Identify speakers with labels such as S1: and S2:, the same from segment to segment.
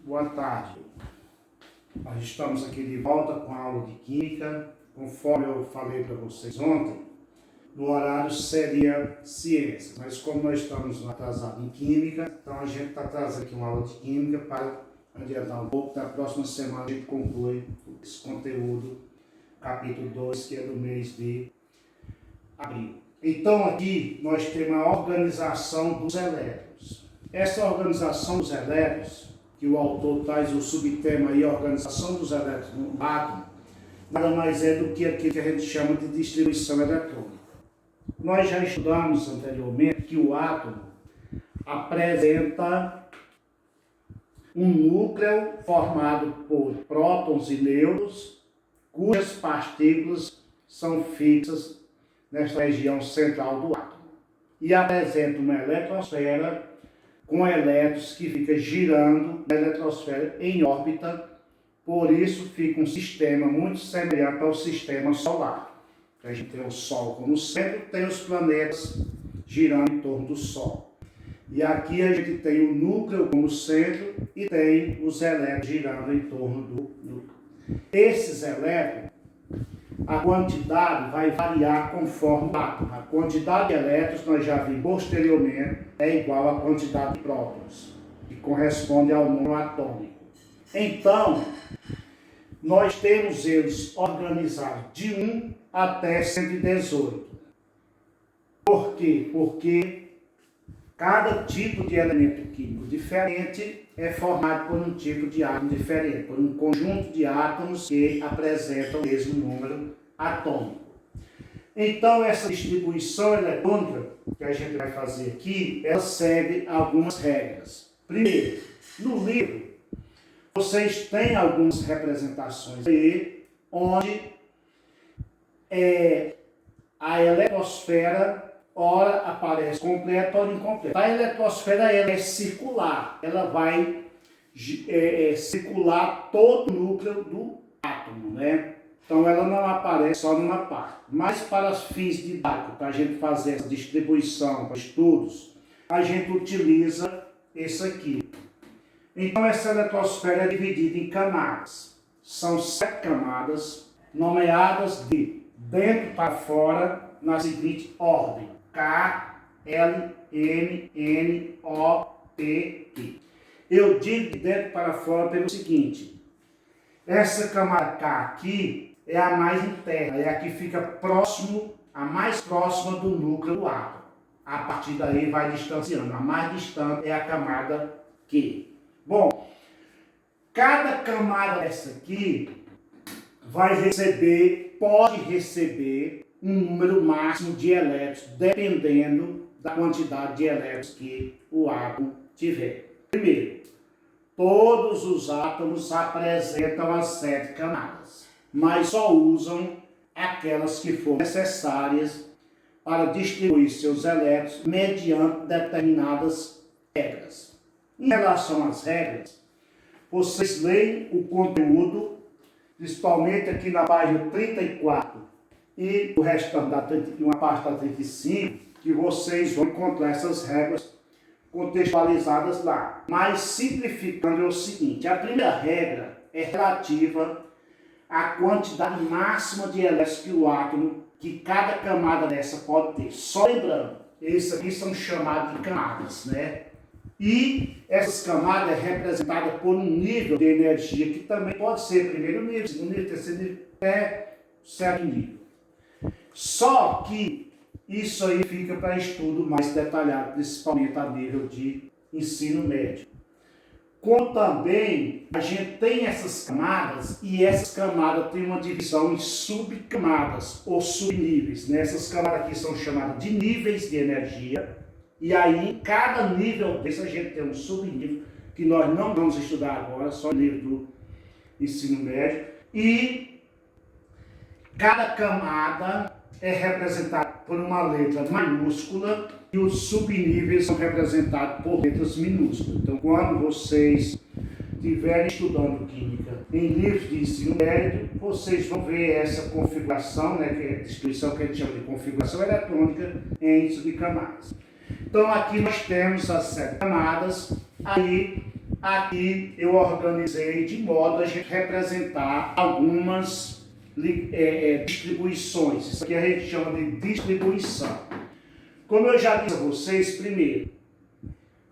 S1: boa tarde. Nós estamos aqui de volta com a aula de Química. Conforme eu falei para vocês ontem, no horário seria Ciências, mas como nós estamos atrasados em Química, então a gente está trazendo aqui uma aula de Química para adiantar um pouco. Da próxima semana a gente conclui esse conteúdo, capítulo 2, que é do mês de abril. Então aqui nós temos a organização dos elétrons. Essa organização dos elétrons, que o autor traz o subtema aí, a organização dos elétrons no átomo, nada mais é do que aquilo que a gente chama de distribuição eletrônica. Nós já estudamos anteriormente que o átomo apresenta um núcleo formado por prótons e nêutrons, cujas partículas são fixas nesta região central do átomo. E apresenta uma eletrosfera com elétrons que fica girando na eletrosfera em órbita. Por isso fica um sistema muito semelhante ao sistema solar. A gente tem o Sol como centro, tem os planetas girando em torno do Sol. E aqui a gente tem o núcleo como centro e tem os elétrons girando em torno do núcleo. Esses elétrons, a quantidade vai variar conforme o átomo. A quantidade de elétrons, nós já vimos posteriormente, é igual à quantidade de prótons, que corresponde ao número atômico. Então, nós temos eles organizados de 1 até 118. Por quê? Porque cada tipo de elemento químico diferente é formado por um tipo de átomo diferente, por um conjunto de átomos que apresentam o mesmo número atômico. Então, essa distribuição eletrônica que a gente vai fazer aqui, ela segue algumas regras. Primeiro, no livro, vocês têm algumas representações aí, onde a eletrosfera, ora aparece completa, ora incompleta. A eletrosfera ela é circular, ela vai circular todo o núcleo do átomo, né? Então ela não aparece só numa parte. Mas para os fins didáticos, para a gente fazer essa distribuição para estudos, a gente utiliza esse aqui. Então essa eletrosfera é dividida em camadas. São 7 camadas, nomeadas de dentro para fora, na seguinte ordem: K, L, M, N, O, P, Q. Eu digo de dentro para fora pelo seguinte: essa camada K aqui é a mais interna, é a que fica próximo, a mais próxima do núcleo do átomo. A partir daí vai distanciando. A mais distante é a camada Q. Bom, cada camada dessa aqui pode receber um número máximo de elétrons, dependendo da quantidade de elétrons que o átomo tiver. Primeiro, todos os átomos apresentam as 7 camadas, mas só usam aquelas que forem necessárias para distribuir seus elétrons mediante determinadas regras. Em relação às regras, vocês leem o conteúdo, principalmente aqui na página 34 e o restante uma parte da 35, que vocês vão encontrar essas regras contextualizadas lá. Mas simplificando é o seguinte: a primeira regra é relativa à quantidade máxima de elétrons que o átomo, que cada camada dessa pode ter. Só lembrando, esses aqui são chamados de camadas, né? E essas camadas é representada por um nível de energia que também pode ser primeiro nível, segundo nível, terceiro nível, até certo nível. Só que isso aí fica para estudo mais detalhado, principalmente a nível de ensino médio. Como também a gente tem essas camadas, e essas camadas têm uma divisão em subcamadas ou subníveis, né? Essas camadas aqui são chamadas de níveis de energia. E aí, em cada nível desse, a gente tem um subnível, que nós não vamos estudar agora, só o nível do ensino médio. E cada camada é representada por uma letra maiúscula e os subníveis são representados por letras minúsculas. Então, quando vocês estiverem estudando Química em livros de ensino médio, vocês vão ver essa configuração, né, que é a distribuição que a gente chama de configuração eletrônica em subcamadas. Então aqui nós temos as 7 camadas, aí aqui eu organizei de modo a gente representar algumas distribuições. Isso aqui a gente chama de distribuição. Como eu já disse a vocês, primeiro,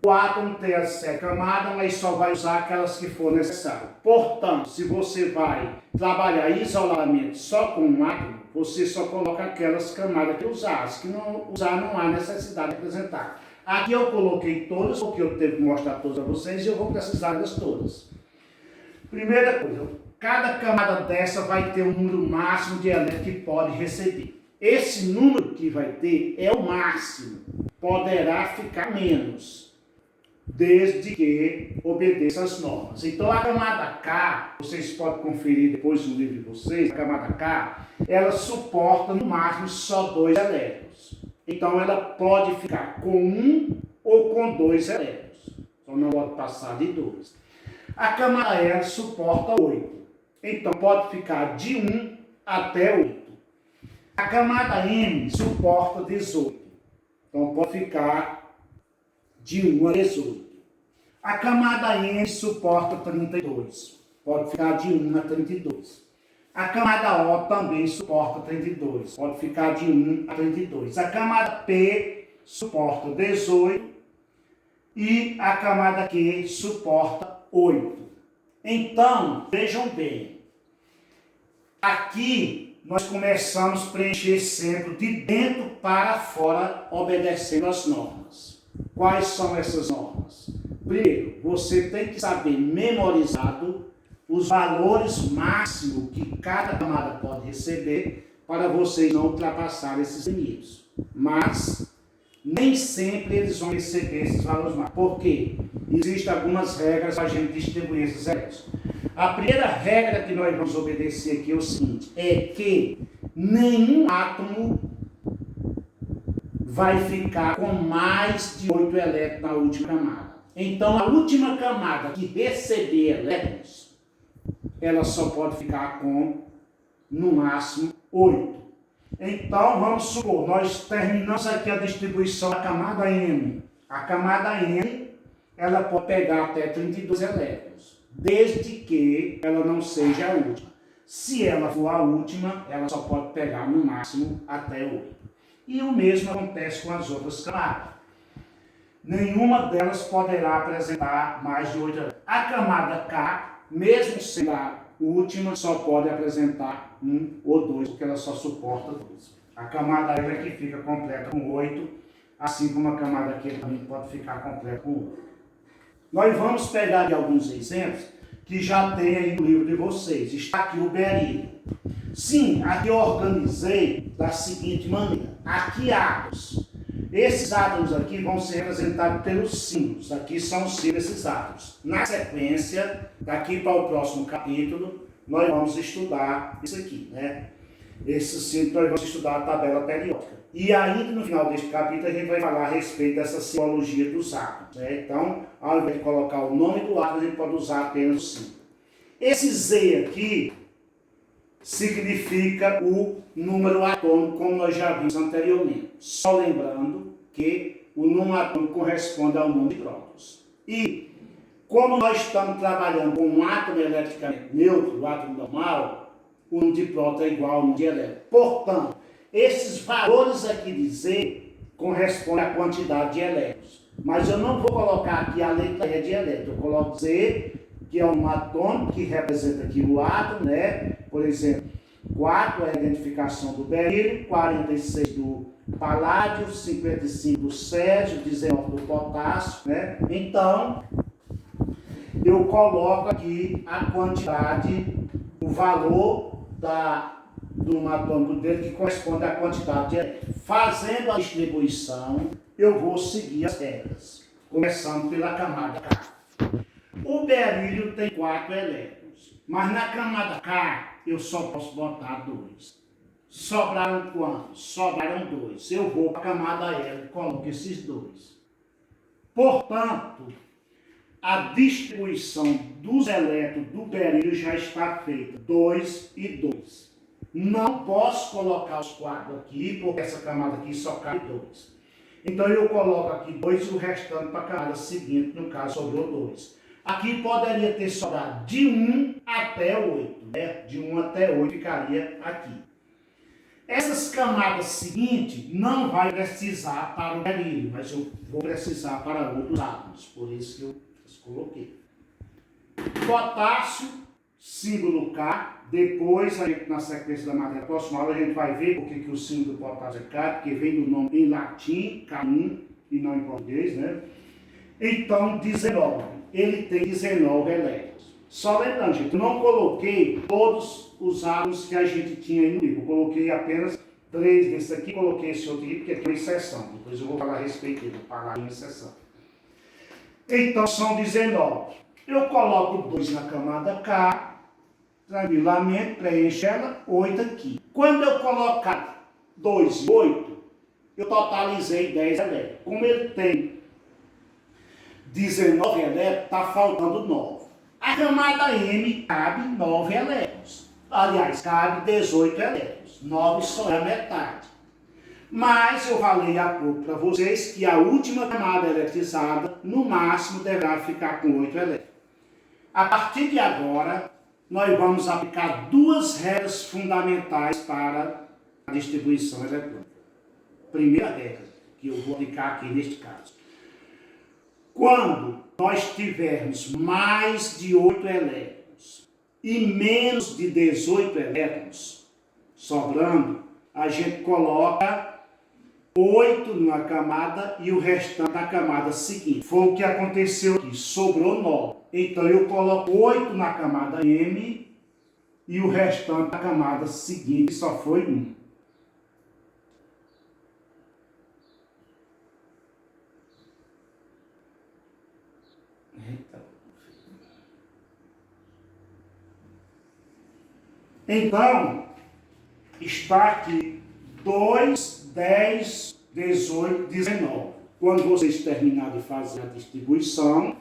S1: o átomo tem as 7 camadas, mas só vai usar aquelas que for necessário. Portanto, se você vai trabalhar isoladamente só com um átomo, você só coloca aquelas camadas que usar. As que não usar, não há necessidade de apresentar. Aqui eu coloquei todas, porque eu tenho que mostrar todas a vocês e eu vou precisar das todas. Primeira coisa, cada camada dessa vai ter um número máximo de elétrons que pode receber. Esse número que vai ter é o máximo, poderá ficar menos, desde que obedeça às normas. Então a camada K, vocês podem conferir depois no livro de vocês, a camada K, ela suporta no máximo só 2 elétrons. Então ela pode ficar com 1 ou com 2 elétrons. Então não pode passar de 2. A camada L suporta 8. Então pode ficar de 1 até 8. A camada M suporta 18. Então pode ficar de 1 a 18. A camada N suporta 32. Pode ficar de 1 a 32. A camada O também suporta 32. Pode ficar de 1 a 32. A camada P suporta 18. E a camada Q suporta 8. Então, vejam bem. Aqui nós começamos a preencher sempre de dentro para fora, obedecendo às normas. Quais são essas normas? Primeiro, você tem que saber memorizado os valores máximos que cada camada pode receber para vocês não ultrapassarem esses limites. Mas nem sempre eles vão receber esses valores máximos. Por quê? Existem algumas regras para a gente distribuir esses elétrons. A primeira regra que nós vamos obedecer aqui é o seguinte, é que nenhum átomo vai ficar com mais de 8 elétrons na última camada. Então, a última camada que receber elétrons, ela só pode ficar com, no máximo, 8. Então, vamos supor, nós terminamos aqui a distribuição da camada M. A camada M, ela pode pegar até 32 elétrons, desde que ela não seja a última. Se ela for a última, ela só pode pegar, no máximo, até 8. E o mesmo acontece com as outras camadas. Nenhuma delas poderá apresentar mais de 8 elétrons. A camada K, mesmo sendo a última, só pode apresentar 1 ou 2, porque ela só suporta 2. A camada L é que fica completa com 8, assim como a camada Q também pode ficar completa com 8. Nós vamos pegar aqui alguns exemplos que já tem aí no livro de vocês. Está aqui o berílio. Sim, aqui eu organizei da seguinte maneira. Aqui átomos. Esses átomos aqui vão ser representados pelos símbolos. Aqui são os símbolos desses átomos. Na sequência, daqui para o próximo capítulo, nós vamos estudar isso aqui, né? Esses símbolos nós vamos estudar a tabela periódica. E ainda no final deste capítulo a gente vai falar a respeito dessa simbologia dos átomos, né? Então, ao invés de colocar o nome do átomo, a gente pode usar apenas o símbolo. Esse Z aqui significa o número atômico, como nós já vimos anteriormente. Só lembrando que o número atômico corresponde ao número de prótons. E, como nós estamos trabalhando com um átomo eletricamente neutro, o átomo normal, o número de prótons é igual ao número de elétrons. Portanto, esses valores aqui de Z correspondem à quantidade de elétrons. Mas eu não vou colocar aqui a letra E de elétron. Eu coloco Z, que é um atômico, que representa aqui o átomo, né? Por exemplo, 4 é a identificação do berílio, 46 do paládio, 55 do césio, 19 do potássio, né? Então, eu coloco aqui a quantidade, o valor do número atômico dele, que corresponde à quantidade de elétrons. Fazendo a distribuição, eu vou seguir as regras, começando pela camada K. O berílio tem 4 elétrons, mas na camada K eu só posso botar 2. Sobraram quantos? Sobraram 2. Eu vou para a camada L e coloco esses 2. Portanto, a distribuição dos elétrons do berílio já está feita, 2 e 2. Não posso colocar os 4 aqui, porque essa camada aqui só cabe 2. Então eu coloco aqui 2 e o restante para a camada seguinte, no caso sobrou 2. Aqui poderia ter sobrado de 1 até 8, né? De 1 até 8 ficaria aqui. Essas camadas seguintes não vai precisar para o berílio, mas eu vou precisar para outros átomos, por isso que eu coloquei. Potássio, símbolo K, depois, na sequência da matéria próxima aula, a gente vai ver porque que o símbolo do potássio é K, porque vem do nome em latim, K1, e não em português, né? Então, 19. Ele tem 19 elétrons. Só lembrando, gente, eu não coloquei todos os átomos que a gente tinha aí no livro. Eu coloquei apenas 3 desse aqui, coloquei esse outro aqui, porque aqui é uma exceção. Depois eu vou falar a respeito dele, vou parar em exceção. Então, são 19. Eu coloco 2 na camada K, tranquilamente, preencho ela, 8 aqui. Quando eu colocar 2 e 8, eu totalizei 10 elétrons. Como ele tem 19 elétrons, está faltando 9. A camada M cabe 9 elétrons. Aliás, cabe 18 elétrons. 9 só é a metade. Mas eu falei há pouco para vocês que a última camada eletrizada, no máximo, deverá ficar com 8 elétrons. A partir de agora, nós vamos aplicar 2 regras fundamentais para a distribuição eletrônica. Primeira regra, que eu vou aplicar aqui neste caso. Quando nós tivermos mais de 8 elétrons e menos de 18 elétrons sobrando, a gente coloca 8 numa camada e o restante na camada seguinte. Foi o que aconteceu aqui, sobrou 9. Então eu coloco 8 na camada M e o restante na camada seguinte, só foi 1. Então, está aqui 2, 10, 18, 19. Quando vocês terminarem de fazer a distribuição,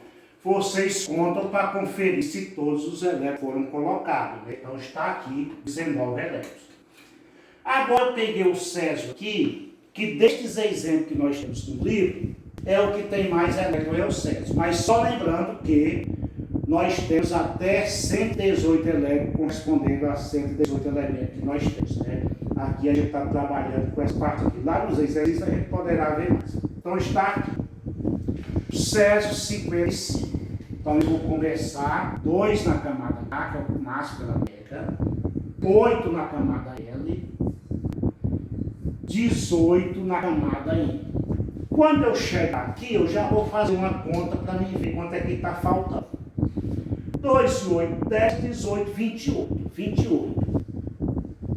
S1: vocês contam para conferir se todos os elétrons foram colocados. Então, está aqui 19 elétrons. Agora, eu peguei o Césio aqui, que destes exemplos que nós temos no livro, é o que tem mais elétrons, é o Césio. Mas só lembrando que nós temos até 118 elétrons correspondendo a 118 elementos que nós temos, né? Aqui a gente está trabalhando com essa parte aqui. Lá nos exercícios a gente poderá ver mais. Então está aqui. Césio 55. Então eu vou começar 2 na camada A, que é o máximo da Meca, 8 na camada L, 18 na camada I. Quando eu chegar aqui, eu já vou fazer uma conta para mim ver quanto é que está faltando. 2, 8, 10, 18, 28.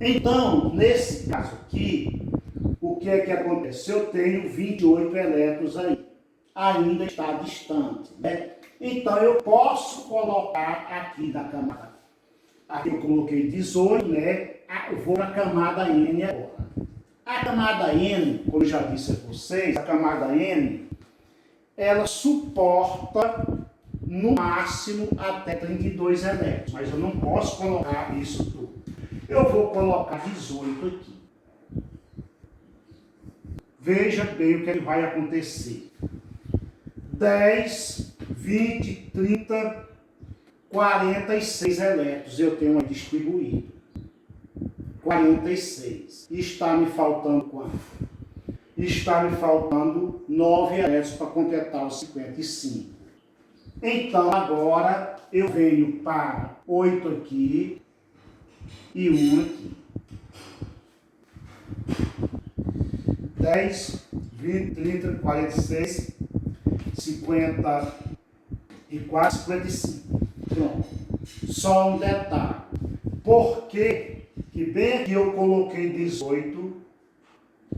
S1: Então, nesse caso aqui, o que é que acontece? Eu tenho 28 elétrons aí. Ainda está distante, né? Então, eu posso colocar aqui na camada. Aqui eu coloquei 18, né? Eu vou na camada N agora. A camada N, como eu já disse a vocês, a camada N, ela suporta no máximo até 32 elétrons, mas eu não posso colocar isso tudo. Eu vou colocar 18 aqui. Veja bem o que vai acontecer. 10, 20, 30, 46 elétrons eu tenho aí distribuído. 46. Está me faltando quanto? Está me faltando 9 elétrons para completar os 55. Então, agora, eu venho para 8 aqui e 1 aqui. 10, 20, 30, 46, 54, 55. Pronto. Só um detalhe. Por que bem aqui eu coloquei 18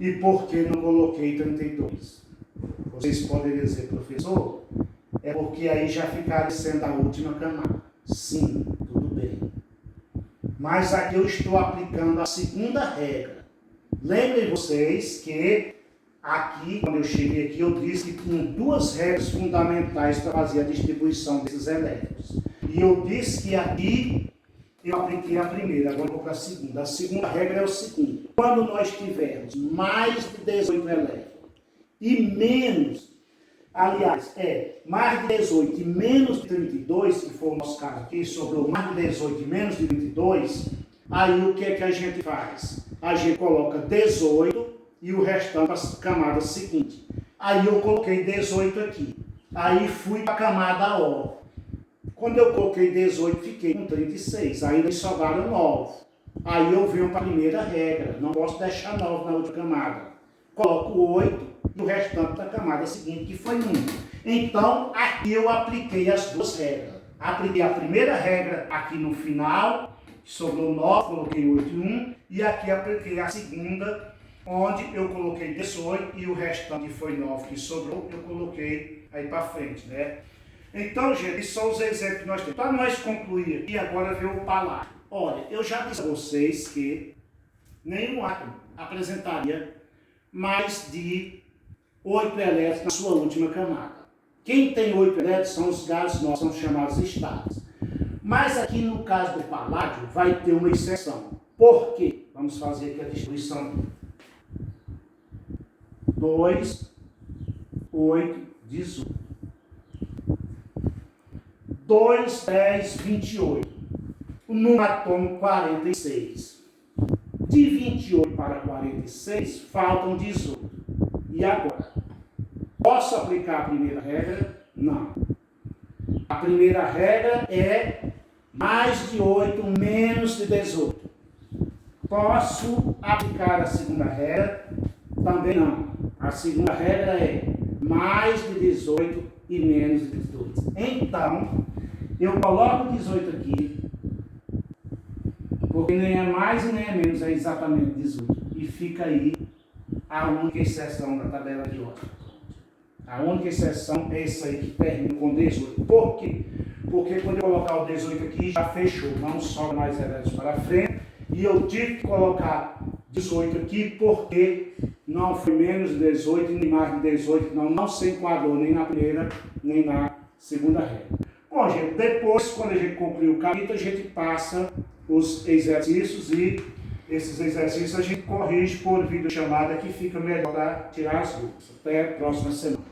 S1: e por que não coloquei 32? Vocês podem dizer, professor, é porque aí já ficaria sendo a última camada. Sim, tudo bem. Mas aqui eu estou aplicando a segunda regra. Lembrem vocês que aqui, quando eu cheguei aqui, eu disse que tinha 2 regras fundamentais para fazer a distribuição desses elétrons. E eu disse que aqui eu apliquei a primeira, agora eu vou para a segunda. A segunda regra é o seguinte: quando nós tivermos mais de 18 elétrons e menos Aliás, é mais de 18 e menos de 32, que foi o nosso caso aqui, sobrou mais de 18 e menos de 22, aí o que é que a gente faz? A gente coloca 18 e o restante para a camada seguinte. Aí eu coloquei 18 aqui. Aí fui para a camada O. Quando eu coloquei 18, fiquei com 36. Ainda sobraram 9. Aí eu venho para a primeira regra. Não posso deixar 9 na outra camada. Coloco 8 e o restante da camada seguinte, que foi 1. Então, aqui eu apliquei as duas regras. Apliquei a primeira regra aqui no final, que sobrou 9, coloquei 8 e 1. E aqui apliquei a segunda, onde eu coloquei 18 e o restante, que foi 9, que sobrou, eu coloquei aí para frente, né? Então, gente, esses são os exemplos que nós temos. Para nós concluir aqui, agora ver o palácio. Olha, eu já disse a vocês que nenhum átomo apresentaria mais de 8 elétrons na sua última camada. Quem tem 8 elétrons são os gases nossos, são chamados estados. Mas aqui no caso do paládio vai ter uma exceção. Por quê? Vamos fazer aqui a distribuição. 2, 8, 18. 2, 10, 28. O número atômico 46. De 28 para 46, faltam 18. E agora? Posso aplicar a primeira regra? Não. A primeira regra é mais de 8 menos de 18. Posso aplicar a segunda regra? Também não. A segunda regra é mais de 18 e menos de 18. Então, eu coloco 18 aqui, porque nem é mais e nem é menos, é exatamente 18. E fica aí a única exceção da tabela de hoje. A única exceção é essa aí que termina com 18. Por quê? Porque quando eu colocar o 18 aqui, já fechou, não sobra mais elétrons para frente. E eu tive que colocar 18 aqui porque não foi menos de 18 e nem mais de 18, não se enquadrou nem na primeira nem na segunda regra. Bom, gente, depois, quando a gente concluir o capítulo, a gente passa os exercícios e esses exercícios a gente corrige por videochamada que fica melhor para tirar as dúvidas. Até a próxima semana.